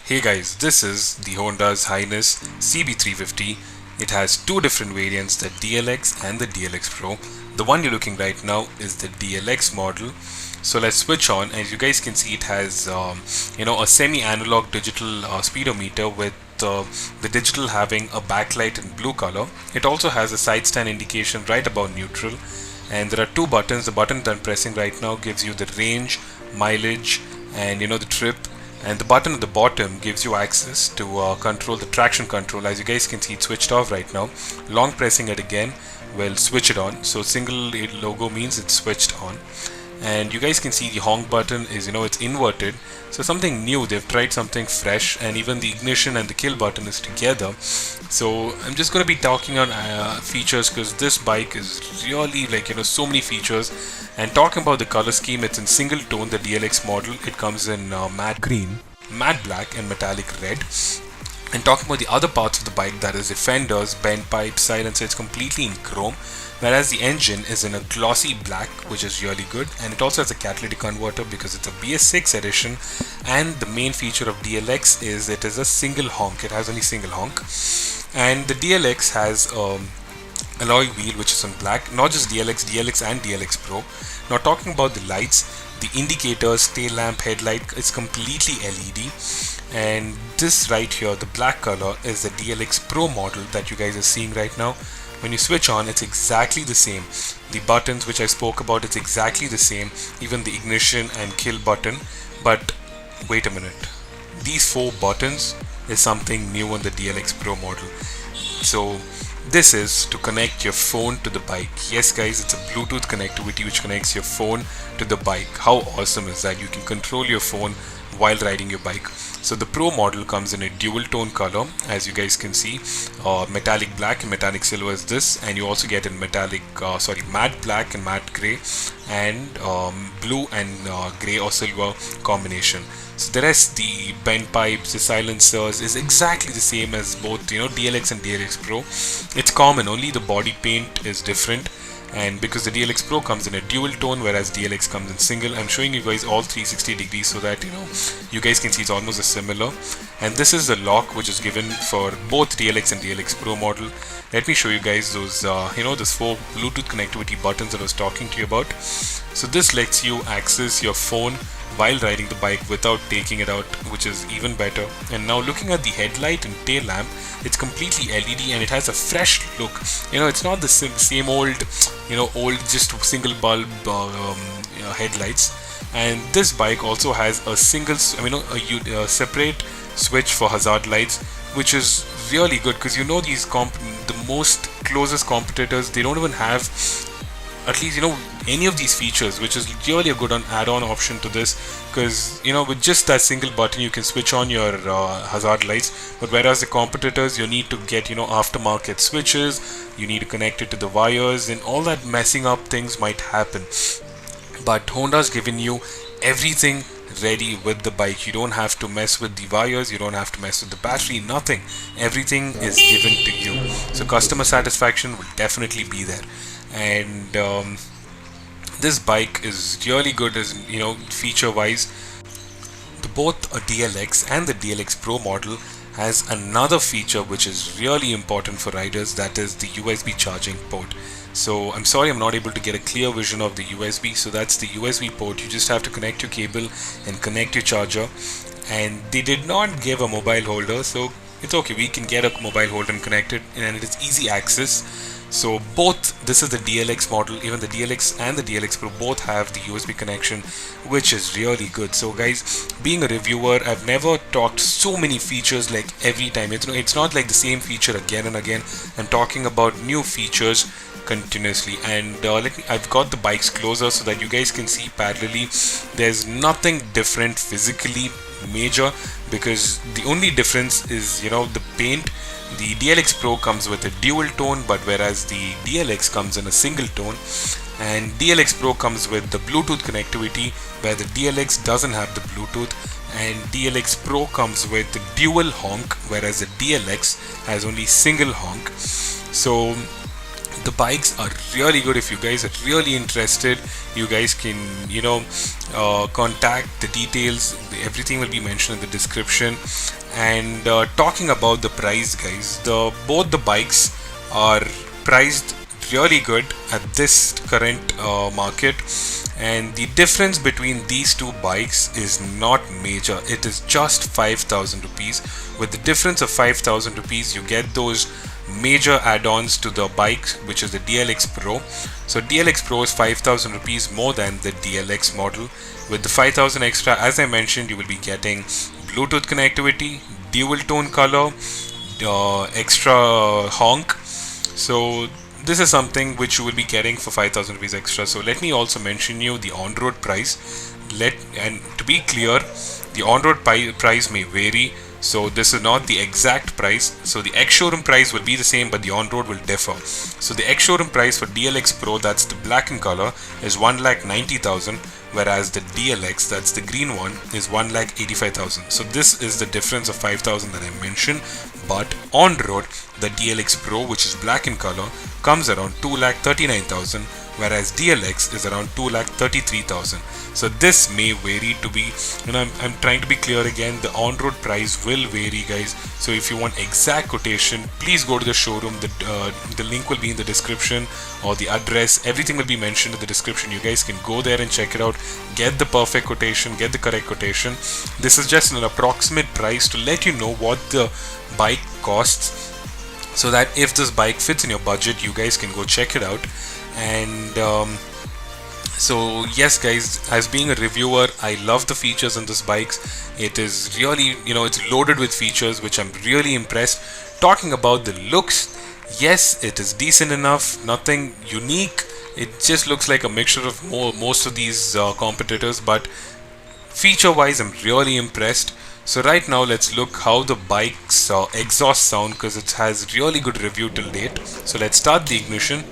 Hey guys, this is the Honda's Highness CB350. It has two different variants, the DLX and the DLX Pro. The one you're looking right now is the DLX model. So let's switch on. As you guys can see, it has a semi-analog digital speedometer with the digital having a backlight in blue color. It also has a side stand indication right above neutral, and there are two buttons. The button that I'm pressing right now gives you the range, mileage, and the trip. And the button at the bottom gives you access to control the traction control. As you guys can see, it's switched off right now. Long pressing it again will switch it on. So single logo means it's switched on. And you guys can see the honk button is, it's inverted. So something new, they've tried something fresh, and even the ignition and the kill button is together. So I'm just going to be talking on features, because this bike is really so many features. And talking about the color scheme, it's in single tone, the DLX model. It comes in matte green, matte black and metallic red. And talking about the other parts of the bike, that is the fenders, bend pipes, silencer, it's completely in chrome. Whereas the engine is in a glossy black, which is really good. And it also has a catalytic converter because it's a BS6 edition. And the main feature of DLX is it is a single honk. It has only single honk. And the DLX has alloy wheel which is in black. Not just DLX and DLX Pro. Now talking about the lights, the indicators, tail lamp, headlight, it's completely LED. And this right here, the black color, is the DLX Pro model that you guys are seeing right now. When you switch on, it's exactly the same. The buttons which I spoke about, it's exactly the same. Even the ignition and kill button. But wait a minute. These four buttons is something new on the DLX Pro model. So this is to connect your phone to the bike. Yes guys, it's a Bluetooth connectivity which connects your phone to the bike. How awesome is that? You can control your phone while riding your bike. So the Pro model comes in a dual tone color, as you guys can see. Metallic black and metallic silver is this, and you also get in matte black and matte grey, and blue and grey or silver combination. So the rest, the bend pipes, the silencers, is exactly the same as both DLX and DLX Pro. It's common, only the body paint is different. And because the DLX Pro comes in a dual tone, whereas DLX comes in single, I'm showing you guys all 360 degrees so that you guys can see it's almost a similar. And this is the lock which is given for both DLX and DLX Pro model. Let me show you guys those those four Bluetooth connectivity buttons that I was talking to you about. So this lets you access your phone while riding the bike without taking it out, which is even better. And now looking at the headlight and tail lamp, it's completely LED and it has a fresh look. It's not the same old just single bulb headlights. And this bike also has a a separate switch for hazard lights, which is really good, because these the most closest competitors, they don't even have at least any of these features, which is really a good add-on option to this, because with just that single button you can switch on your hazard lights. But whereas the competitors, you need to get aftermarket switches, you need to connect it to the wires, and all that messing up things might happen. But Honda's given you everything ready with the bike. You don't have to mess with the wires, you don't have to mess with the battery, nothing. Everything is given to you. So customer satisfaction will definitely be there. And this bike is really good as feature wise. Both a DLX and the DLX Pro model has another feature which is really important for riders, that is the USB charging port. So I'm sorry I'm not able to get a clear vision of the USB. So that's the USB port. You just have to connect your cable and connect your charger, and they did not give a mobile holder, so it's okay, we can get a mobile holder and connect it, and it is easy access. So both, this is the DLX model, even the DLX and the DLX Pro both have the USB connection, which is really good. So guys, being a reviewer, I've never talked so many features like every time. It's not like the same feature again and again. I'm talking about new features continuously. And I've got the bikes closer so that you guys can see parallelly. There's nothing different physically major, because the only difference is, you know, the paint. The DLX Pro comes with a dual tone, but whereas the DLX comes in a single tone, and DLX Pro comes with the Bluetooth connectivity, where the DLX doesn't have the Bluetooth, and DLX Pro comes with the dual honk, whereas the DLX has only single honk. So the bikes are really good. If you guys are really interested, you guys can, you know, contact the details. Everything will be mentioned in the description. And talking about the price, guys, both the bikes are priced really good at this current market, and the difference between these two bikes is not major. It is just 5,000 rupees. With the difference of 5,000 rupees, you get those major add-ons to the bike, which is the DLX Pro. So DLX Pro is 5,000 rupees more than the DLX model. With the 5,000 extra, as I mentioned, you will be getting Bluetooth connectivity, dual tone color, extra honk. So this is something which you will be getting for 5,000 rupees extra. So let me also mention you the on-road price. And to be clear, the on-road price may vary. So this is not the exact price. So the ex-showroom price will be the same, but the on-road will differ. So the ex-showroom price for DLX Pro, that's the black in color, is 1,90,000, whereas the DLX, that's the green one, is 1,85,000. So this is the difference of 5,000 that I mentioned. But on road, the DLX Pro, which is black in color, comes around 2,39,000, whereas DLX is around 2,33,000. So this may vary. To be, you know, I'm trying to be clear again, the on-road price will vary, guys. So if you want exact quotation, please go to the showroom. The link will be in the description, or the address, everything will be mentioned in the description. You guys can go there and check it out, get the perfect quotation, get the correct quotation. This is just an approximate price to let you know what the bike costs, so that if this bike fits in your budget, you guys can go check it out. And so yes, guys, as being a reviewer, I love the features in this bikes. It is really, you know, it's loaded with features which I'm really impressed. Talking about the looks, yes, it is decent enough, nothing unique. It just looks like a mixture of most of these competitors, but feature wise, I'm really impressed. So right now, let's look how the bike's exhaust sound, because it has really good review till date. So let's start the ignition.